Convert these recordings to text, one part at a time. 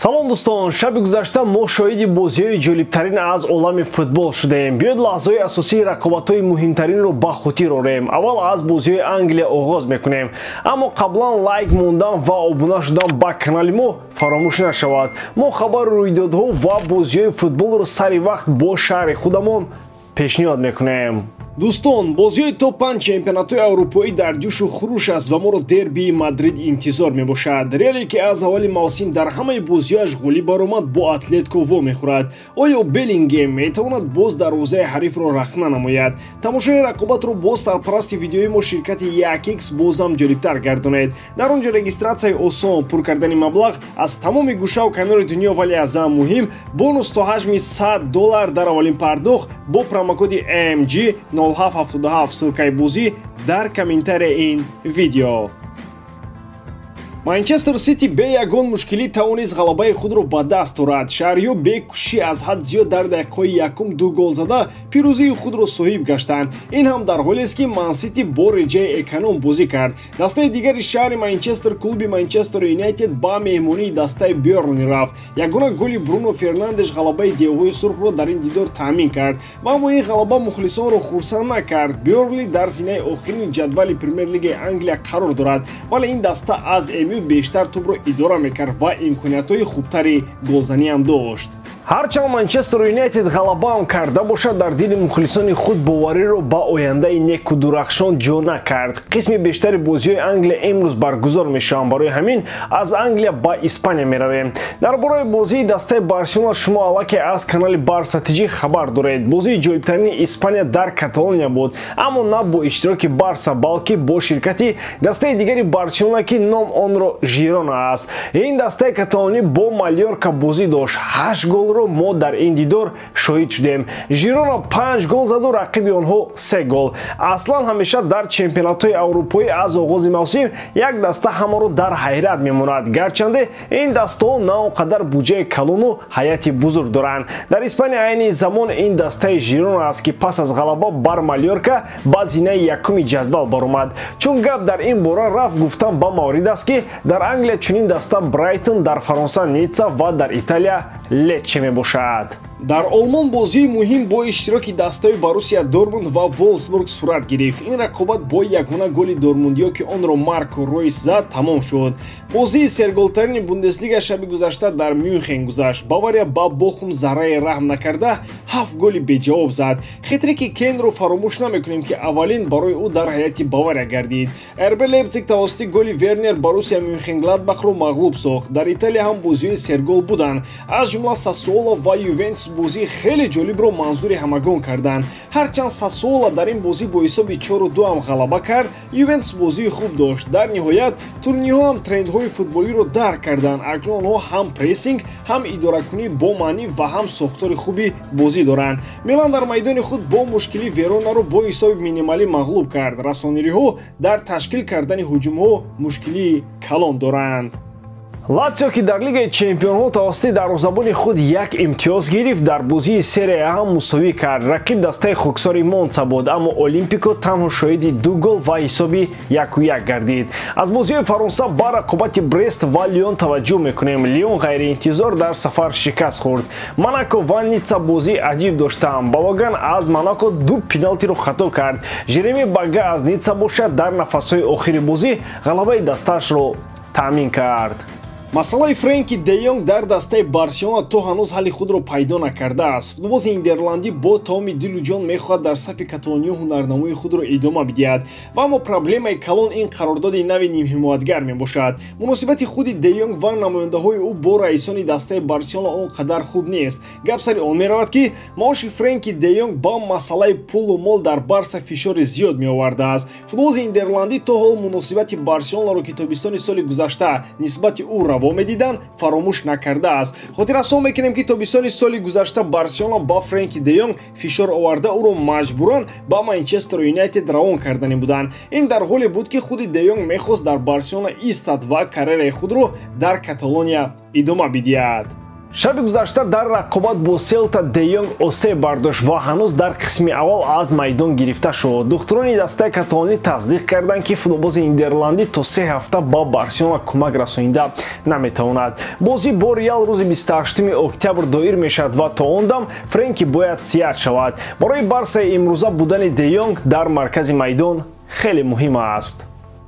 салом дӯстон, шаби гузашта мо шоҳиди бозиҳои ҷолибтарин аз олами футбол шудаем. биёед лаҳзаҳои асосии рақобатҳои муҳимтаринро ба хотир орем. аввал аз бозиҳои Англия оғоз мекунем, аммо қаблан лайк мондан ва обуна шудан ба канали мо фаромӯш нашавад. мо хабари рӯйдодҳо ва бозиҳои футболро сари вақт бо шаҳри худамон пешниҳод мекунем. дӯстон, бозиҳои топ 5 чемпионатҳои аврупоӣ дар ҷӯшу хуруш аст ва моро дербии Мадрид интизор мебошад. Реале ки аз аввали мавсим дар ҳамаи бозиҳояш ғолиб баромад, бо Атлетико во мехӯрад. оё Беллингем метавонад боз дарвозаи ҳарифро рахна намояд? тамошои рақобатро бо сарпарасти видеои мо ширкати 1x бозам ҷолибтар гардонед. дар он ҷо регистратсияи осон, пур кардани маблағ аз тамоми гӯшаву канори дунё, вале аз ҳам муҳим, бонус то ҳаҷми $100 дар аввалин пардохт бо промокоди AMG 0777 ссилкаи бозӣ дар комментарияи ин видео. Манчестер Сити бе ягон мушкилӣ тавонист ғалабаи худро ба даст орад. Шаҳриё бе кӯшиши аз ҳад зиёд дар дақиқаҳои якум 2 гол зада пирӯзии худро соҳиб гаштанд. Ин ҳам дар ҳолест ки Ман Сити бо реҷаи эконом бозӣ кард. Дастаи дигари шаҳри Манчестер, клуби Манчестер Юнайтед ба меҳмонии дастаи Бёрнли рафт. Ягона голи Бруно Фернандеш ғалабаи девҳои сурхро дар ин дидор таъмин кард. ва аммо ин ғалаба мухлисонро хурсанд накард. Бёрнли дар зинаи охирини ҷадвали Премер-лигаи Англия қарор дорад, вале ин даста аз бештар тӯбро идора мекард ва имкониятҳои хубтари голзаниам дошт. ҳарчанд Манчестер Юнайтед ғалабаам карда бошад, дар дили мухлисони худ бовариро ба ояндаи неку дурахшон ҷо накард. қисми бештари бозиҳои Англия имрӯз баргузор мешаванд. барои ҳамин аз Англия ба Испания меравем. дар бораи бозии дастаи Барселона шумо аллакай аз канали Барса TG хабар доред. бозии ҷолибтарини Испания дар Каталония буд, аммо на бо иштироки Барса, балки бо ширкати дастаи дигари Барселона ки ном онро Жирона аст. ин дастаи каталонӣ бо Малёрка бозӣ дошт. 8 гол мо дар ин дидор шоҳид шудем. Жирона 5 гол заду, рақиби онҳо 3 гол. аслан ҳамеша дар чемпионатҳои аврупоӣ аз оғози мавсим як даста ҳамаро дар ҳайрат мемонад, гарчанде ин дастаҳо на он қадар буҷаи калону ҳайати бузург доранд. дар Испания айни замон ин дастаи Жирона аст ки пас аз ғалаба бар Малёрка ба зинаи якуми ҷадвал баромад. чун гап дар ин бора рафт гуфтан ба маврид аст ки дар Англия чунин даста Брайтон, дар Фаронса Ницца ва дар Италия Лечче мебошад. дар Олмон бозии муҳим бо иштироки дастаи Боруссия Дормунд ва Волсбург сурат гирифт. ин рақобат бо ягона голи дормундиё ки онро Марко Ройс зад тамом шуд. бозии серголтарини Бундеслига шаби гузашта дар Мюнхен гузашт. Бавария ба Бохум зарраи раҳм накарда 7 голи беҷавоб зад. хитрики Кейнро фаромӯш намекунем ки аввалин барои ӯ дар ҳайати Бавария гардид. РБ Лейпциг тавассути голи Вернер Боруссия Мюнхенгладбахро мағлуб сохт. дар Италия ҳам бозиҳои сергол буданд, аз ҷумла Сассуоло ва Ювентус бозии хеле ҷолибро манзури ҳамагон карданд. ҳарчанд Сассуоло дар ин бозӣ бо ҳисоби 4-2 ҳам ғалаба кард, Ювентус бозии хуб дошт. дар ниҳоят турниҳо ҳам трендҳои футболиро дарк карданд. акнун онҳо ҳам прессинг, ҳам идоракунӣ бо маънӣ ва ҳам сохтори хуби бозӣ доранд. Милан дар майдони худ бо мушкилӣ Веронаро бо ҳисоби минималӣ мағлуб кард. расонириҳо дар ташкил кардани ҳуҷумҳо мушкилии калон доранд. Лацио ки дар Лигаи Чемпионҳо тавассути дарвозабони худ як имтиёз гирифт, дар бозии Серия А ҳам мусовӣ кард. рақиб дастаи хоксори Монца буд, аммо Олимпико танҳо шоҳиди 2 гол ва ҳисоби 1-1 гардид. аз бозиҳои Фаронса ба рақобати Брест ва Лион таваҷҷӯҳ мекунем. Лион ғайриинтизор дар сафар шикаст хӯрд. Монако ва Ницца бозии аҷиб доштанд. Балоган аз Монако 2 пеналтиро хато кард. Жереми Бага аз Ницца бошад, дар нафасҳои охири бозӣ ғалабаи дастаашро таъмин кард. масъалаи Френки де Йонг дар дастаи Барселона то ҳанӯз ҳалли худро пайдо накардааст. футболбози нидерландӣ бо тамоми дилу ҷон мехоҳад дар сафи Каталониё ҳунарнамоии худро идома бидиҳад, ва аммо проблемаи калон ин қарордоди нави нимҳимоятгар мебошад. муносибати худи де Йонг ва намояндаҳои ӯ бо раисони дастаи Барселона он қадар хуб нест. гап сари он меравад ки маоши Френки де Йонг ба масъалаи пулу мол дар Барса фишори зиёд меовардааст. футболбози нидерландӣ то ҳол муносибати Барселонаро ки тобистони соли гузашта нисбати ӯ медидан фаромӯш накардааст. хотиррасон мекунем ки тобистони соли гузашта Барселона ба Френки де Йонг фишор оварда ӯро маҷбуран ба Манчестер Юнайтед равон кардани буданд. ин дар ҳоле буд ки худи де Йонг мехост дар Барселона истад ва карьераи худро дар Каталония идома бидиҳад. шаби гузашта дар рақобат бо Селта де Йонг осеб бардошт ва ҳанӯз дар қисми аввал аз майдон гирифта шуд. Духтурони дастаи каталонӣ тасдиқ карданд ки футболбози нидерландӣ то 3 ҳафта ба Барселона кӯмак расонида наметавонад. Бозӣ бо Реал рӯзи 28 октябр доир мешавад ва то он дам Френки бояд сият шавад. Барои Барсаи имрӯза будани де Йонг дар маркази майдон хеле муҳим аст.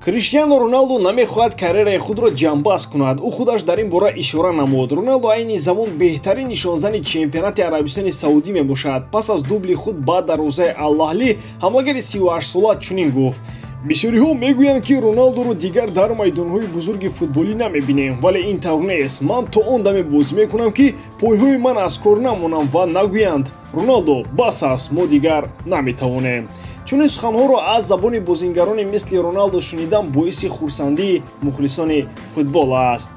Криштиано Роналдо намехоҳад карьераи худро ҷамъбаст кунад. Ӯ худаш дар ин бора ишора намуд. Роналдо айни замон беҳтарин нишонзани чемпионати Арабистони Саудӣ мебошад. Пас аз дубли худ ба дарвозаи Ал-Аҳлӣ ҳамлагари 38-сола чунин гуфт: бисёриҳо мегӯянд ки Роналдоро дигар дар майдонҳои бузурги футболӣ намебинем, вале ин тавр нест. Ман то он даме бозӣ мекунам ки пойҳои ман аз кор намонам ва нагӯянд: Роналдо, бас аст, мо дигар наметавонем. чунин суханҳоро аз забони бозингароне мисли Роналдо шунидан боиси хурсандии мухлисони футбол аст.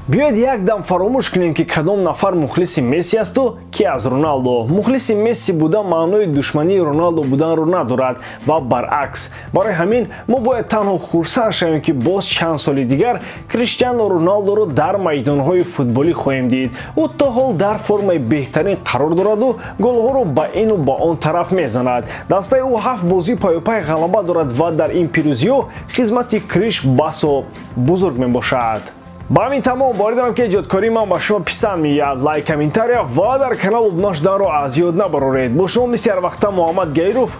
биёед як дам фаромӯш кунем ки кадом нафар мухлиси Месси асту ки аз Роналдо. Мухлиси Месси будан маънои душмании Роналдо буданро надорад ва баръакс. Барои ҳамин мо бояд танҳо хурсанд шавем ки боз чанд соли дигар Криштиано Роналдоро дар майдонҳои футболӣ хоҳем дид. ӯ то ҳол дар формаи беҳтарин қарор дораду голҳоро ба ину ба он тараф мезанад. Дастаи ӯ 7 бозӣ пайопай ғалаба дорад ва дар ин пирӯзиҳо хизмати Криш басо бузург мебошад. ба ҳамин тамом боридарам ки эҷодкории ман ба шумо писанд меояд. Лайк, комментария ва дар канал обуна шуданро аз ёд набароред. бо шумо мисли ҳар вақта Муҳаммад Гайров.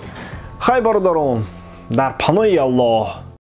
хай бародарон, дар паноҳи Аллоҳ.